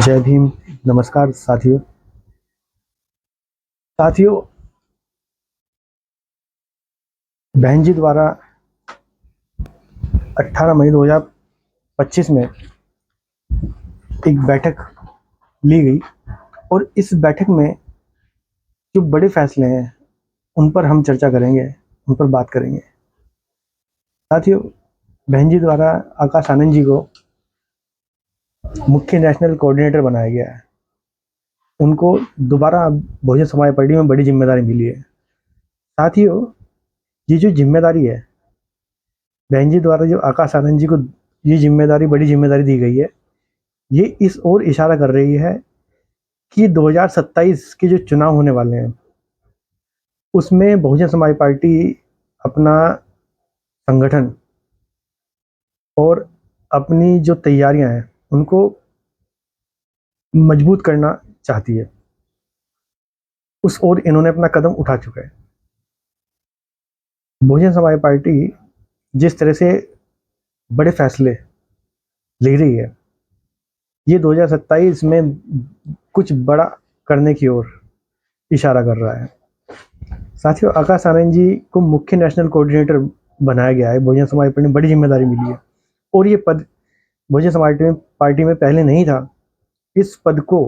जय भीम। नमस्कार साथियों। साथियों, बहन जी द्वारा 18 मई 2025 में एक बैठक ली गई और इस बैठक में जो बड़े फैसले हैं उन पर हम चर्चा करेंगे, उन पर बात करेंगे। साथियों, बहन जी द्वारा आकाश आनंद जी को मुख्य नेशनल कोऑर्डिनेटर बनाया गया है। उनको दोबारा बहुजन समाज पार्टी में बड़ी जिम्मेदारी मिली है। साथियों, ये जो जिम्मेदारी है, बहन जी द्वारा जो आकाश आनंद जी को ये जिम्मेदारी, बड़ी जिम्मेदारी दी गई है, ये इस ओर इशारा कर रही है कि 2027 के जो चुनाव होने वाले हैं उसमें बहुजन समाज पार्टी अपना संगठन और अपनी जो तैयारियां हैं उनको मजबूत करना चाहती है। उस ओर इन्होंने अपना कदम उठा चुका है। बहुजन समाज पार्टी जिस तरह से बड़े फैसले ले रही है, ये 2027 में कुछ बड़ा करने की ओर इशारा कर रहा है। साथियों, आकाश आनंद जी को मुख्य नेशनल कोऑर्डिनेटर बनाया गया है। बहुजन समाज पार्टी में बड़ी जिम्मेदारी मिली है और ये पद बहुजन समाज पार्टी में पहले नहीं था। इस पद को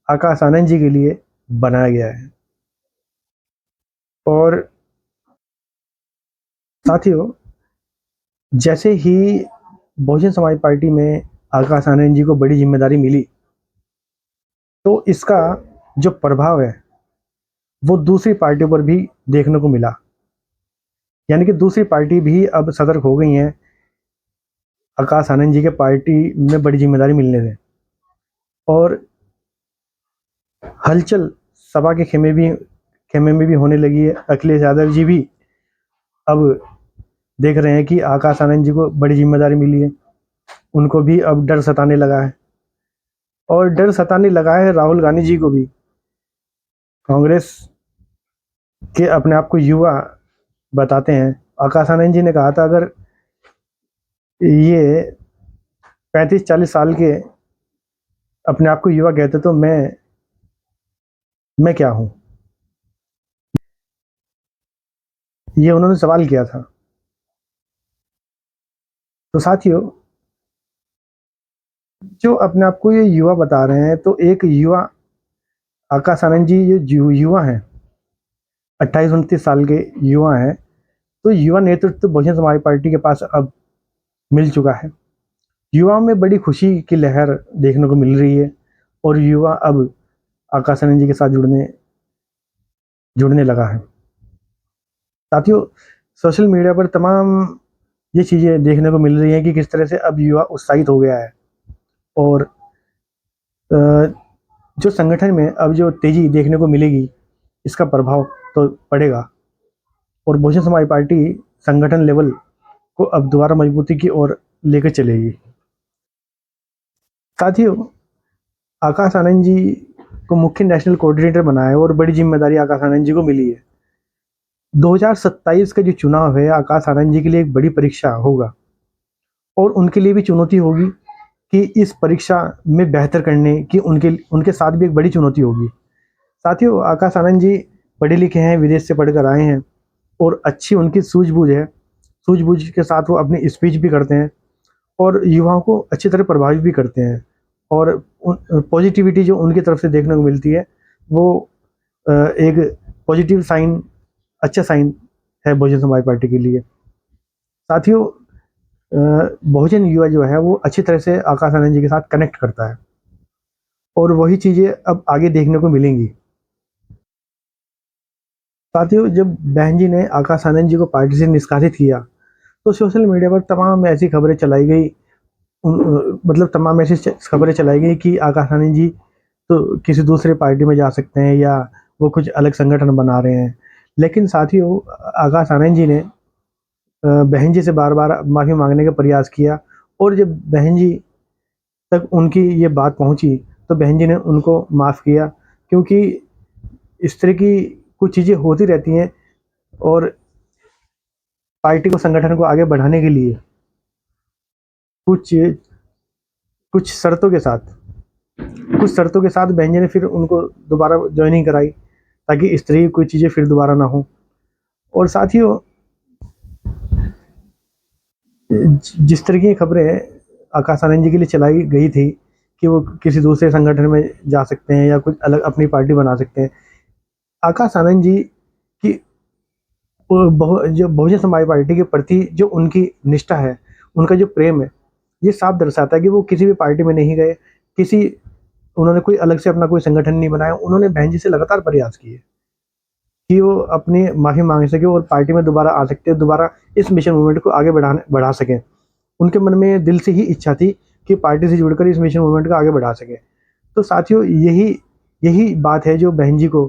आकाश आनंद जी के लिए बनाया गया है। और साथियों, जैसे ही बहुजन समाज पार्टी में आकाश आनंद जी को बड़ी जिम्मेदारी मिली तो इसका जो प्रभाव है वो दूसरी पार्टियों पर भी देखने को मिला। यानी कि दूसरी पार्टी भी अब सतर्क हो गई हैं आकाश आनंद जी के पार्टी में बड़ी जिम्मेदारी मिलने से। और हलचल सभा के खेमे में भी होने लगी है। अखिलेश यादव जी भी अब देख रहे हैं कि आकाश आनंद जी को बड़ी जिम्मेदारी मिली है, उनको भी अब डर सताने लगा है। और डर सताने लगा है राहुल गांधी जी को भी। कांग्रेस के अपने आप को युवा बताते हैं। आकाश आनंद जी ने कहा था, अगर ये 35-40 साल के अपने आप को युवा कहते तो मैं क्या हूं, ये उन्होंने सवाल किया था। तो साथियों, जो अपने आप को ये युवा बता रहे हैं, तो एक युवा आकाश आनंद जी जो युवा हैं, 28-29 साल के युवा हैं, तो युवा नेतृत्व तो बहुजन समाज पार्टी के पास अब मिल चुका है। युवाओं में बड़ी खुशी की लहर देखने को मिल रही है और युवा अब आकाश आनंद जी के साथ जुड़ने लगा है। साथियों, सोशल मीडिया पर तमाम ये चीज़ें देखने को मिल रही हैं कि किस तरह से अब युवा उत्साहित हो गया है और जो संगठन में अब जो तेजी देखने को मिलेगी, इसका प्रभाव तो पड़ेगा और बहुजन समाज पार्टी संगठन लेवल को अब दोबारा मजबूती की ओर लेकर चलेगी। साथियों, आकाश आनंद जी को मुख्य नेशनल कोऑर्डिनेटर बनाया है और बड़ी जिम्मेदारी आकाश आनंद जी को मिली है। 2027 का जो चुनाव है आकाश आनंद जी के लिए एक बड़ी परीक्षा होगा और उनके लिए भी चुनौती होगी कि इस परीक्षा में बेहतर करने की उनके उनके साथ भी एक बड़ी चुनौती होगी। साथियों, आकाश आनंद जी पढ़े लिखे हैं, विदेश से पढ़कर आए हैं और अच्छी उनकी सूझबूझ है। सूझबूझ के साथ वो अपनी स्पीच भी करते हैं और युवाओं को अच्छी तरह प्रभावित भी करते हैं। और पॉजिटिविटी जो उनकी तरफ से देखने को मिलती है वो एक पॉजिटिव साइन, अच्छा साइन है बहुजन समाज पार्टी के लिए। साथियों, बहुजन युवा जो है वो अच्छी तरह से आकाश आनंद जी के साथ कनेक्ट करता है और वही चीज़ें अब आगे देखने को मिलेंगी। साथियों, जब बहन जी ने आकाश आनंद जी को पार्टी से निष्कासित किया तो सोशल मीडिया पर तमाम ऐसी खबरें चलाई गई, मतलब तमाम ऐसी खबरें चलाई गई कि आकाश आनंद जी तो किसी दूसरे पार्टी में जा सकते हैं या वो कुछ अलग संगठन बना रहे हैं। लेकिन साथियों, आकाश आनंद जी ने बहन जी से बार बार माफ़ी मांगने का प्रयास किया और जब बहन जी तक उनकी ये बात पहुंची तो बहन जी ने उनको माफ़ किया, क्योंकि इस तरह की कुछ चीज़ें होती रहती हैं और पार्टी को, संगठन को आगे बढ़ाने के लिए कुछ कुछ शर्तों के साथ कुछ शर्तों के साथ बहन जी ने फिर उनको दोबारा ज्वाइनिंग कराई, ताकि इस तरह की कोई चीज़ें फिर दोबारा ना हो। और साथियों, जिस तरह की खबरें आकाश आनंद जी के लिए चलाई गई थी कि वो किसी दूसरे संगठन में जा सकते हैं या कुछ अलग अपनी पार्टी बना सकते हैं, आकाश आनंद जी की जो बहुजन समाज पार्टी के प्रति जो उनकी निष्ठा है, उनका जो प्रेम है, ये साफ दर्शाता है कि वो किसी भी पार्टी में नहीं गए, किसी उन्होंने कोई अलग से अपना कोई संगठन नहीं बनाया। उन्होंने बहन जी से लगातार प्रयास किए कि वो अपनी माफ़ी मांग सके और पार्टी में दोबारा आ सकते हैं, दोबारा इस मिशन मूवमेंट को आगे बढ़ा सकें। उनके मन में दिल से ही इच्छा थी कि पार्टी से जुड़कर इस मिशन मूवमेंट को आगे बढ़ा सके। तो साथियों, यही यही बात है जो बहन जी को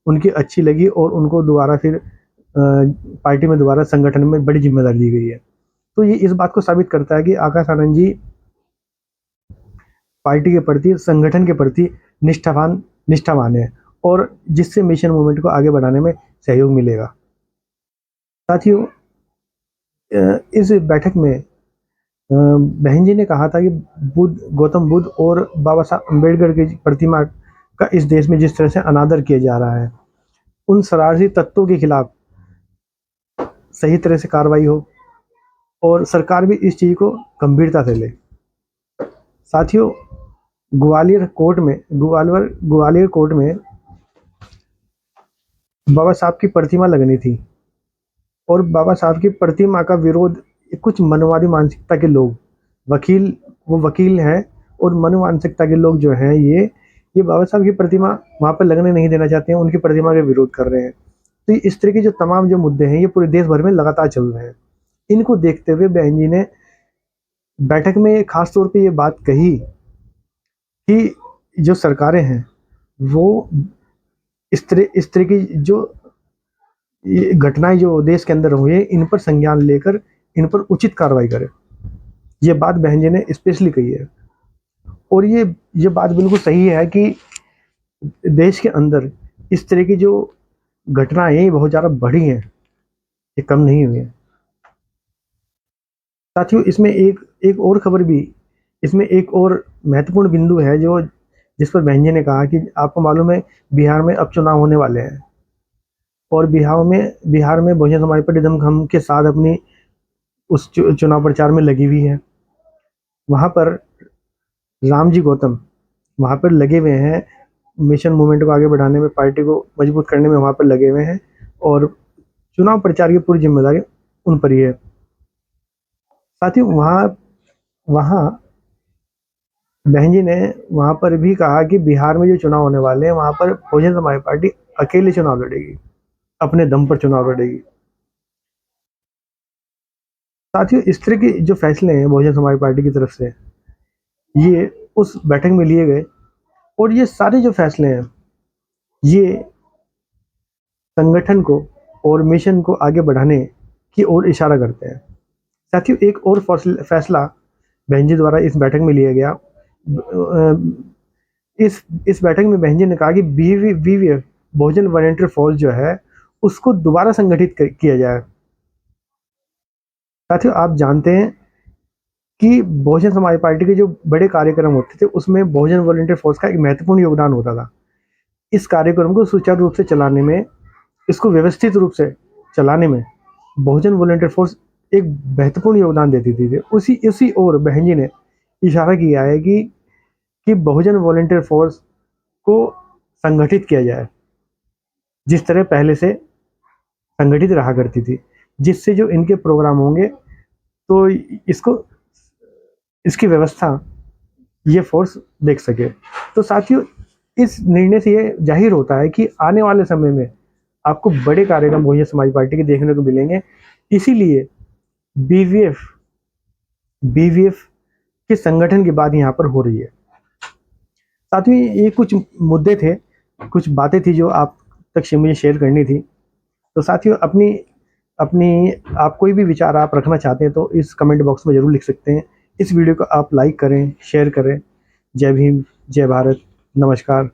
उनकी अच्छी लगी और उनको दोबारा फिर पार्टी में दोबारा संगठन में बड़ी जिम्मेदारी दी गई है। तो ये इस बात को साबित करता है कि आकाश आनंद जी पार्टी के प्रति, संगठन के प्रति निष्ठावान है, और जिससे मिशन मूवमेंट को आगे बढ़ाने में सहयोग मिलेगा। साथियों, इस बैठक में बहन जी ने कहा था कि गौतम बुद्ध और बाबा साहब अम्बेडकर की प्रतिमा का इस देश में जिस तरह से अनादर किया जा रहा है, उन शरारती तत्वों के खिलाफ सही तरह से कार्रवाई हो और सरकार भी इस चीज़ को गंभीरता से ले। साथियों, ग्वालियर कोर्ट में बाबा साहब की प्रतिमा लगनी थी, और बाबा साहब की प्रतिमा का विरोध कुछ मनवादी मानसिकता के लोग, वकील हैं और मनोमानसिकता के लोग जो हैं, ये बाबा साहब की प्रतिमा वहाँ पर लगने नहीं देना चाहते हैं, उनकी प्रतिमा का विरोध कर रहे हैं। तो इस तरह के जो तमाम जो मुद्दे हैं, ये पूरे देश भर में लगातार चल रहे हैं। इनको देखते हुए बहन जी ने बैठक में खास तौर पे ये बात कही कि जो सरकारें हैं वो इस तरह की जो ये घटनाएं जो देश के अंदर हुई है, इन पर संज्ञान लेकर इन पर उचित कार्रवाई करें। ये बात बहन जी ने स्पेशली कही है, और ये बात बिल्कुल सही है कि देश के अंदर इस तरह की जो घटनाएं बहुत ज़्यादा बढ़ी हैं, ये कम नहीं हुई हैं। साथियों, इसमें एक और खबर भी, इसमें एक और महत्वपूर्ण बिंदु है जो जिस पर बहन जी ने कहा कि आपको मालूम है बिहार में अब चुनाव होने वाले हैं, और बिहार में बहुजन समाज पार्टी दमखम के साथ अपनी उस चुनाव प्रचार में लगी हुई है। वहाँ पर रामजी गौतम वहाँ पर लगे हुए हैं, मिशन मूवमेंट को आगे बढ़ाने में, पार्टी को मजबूत करने में वहाँ पर लगे हुए हैं, और चुनाव प्रचार की पूरी जिम्मेदारी उन पर ही है। साथ ही वहाँ बहन जी ने वहाँ पर भी कहा कि बिहार में जो चुनाव होने वाले हैं, वहाँ पर बहुजन समाज पार्टी अकेले चुनाव लड़ेगी, अपने दम पर चुनाव लड़ेगी। साथियों, इस तरह के जो फैसले हैं बहुजन समाज पार्टी की तरफ से, ये उस बैठक में लिए गए, और ये सारे जो फैसले हैं ये संगठन को और मिशन को आगे बढ़ाने की ओर इशारा करते हैं। साथियों, एक और फैसला बहन जी द्वारा इस बैठक में लिया गया। इस बैठक में बहन जी ने कहा कि BVF बहुजन वॉलंटियर फोर्स जो है उसको दोबारा संगठित किया जाए। साथियों, आप जानते हैं कि बहुजन समाज पार्टी के जो बड़े कार्यक्रम होते थे उसमें बहुजन वॉलंटियर फोर्स का एक महत्वपूर्ण योगदान होता था। इस कार्यक्रम को सुचारू रूप से चलाने में, इसको व्यवस्थित रूप से चलाने में बहुजन वॉलंटियर फोर्स एक महत्वपूर्ण योगदान देती थी। उसी ओर बहन जी ने इशारा किया है कि बहुजन वॉलंटियर फोर्स को संगठित किया जाए, जिस तरह पहले से संगठित रहा करती थी, जिससे जो इनके प्रोग्राम होंगे तो इसकी व्यवस्था ये फोर्स देख सके। तो साथियों, इस निर्णय से ये जाहिर होता है कि आने वाले समय में आपको बड़े कार्यक्रम बहुजन समाज पार्टी के देखने को मिलेंगे। इसीलिए बीवीएफ के संगठन की बात यहाँ पर हो रही है। साथियों, ये कुछ मुद्दे थे, कुछ बातें थी जो आप तक मुझे शेयर करनी थी। तो साथियों, आप कोई भी विचार आप रखना चाहते हैं तो इस कमेंट बॉक्स में ज़रूर लिख सकते हैं। इस वीडियो को आप लाइक करें, शेयर करें। जय भीम, जय भारत, नमस्कार।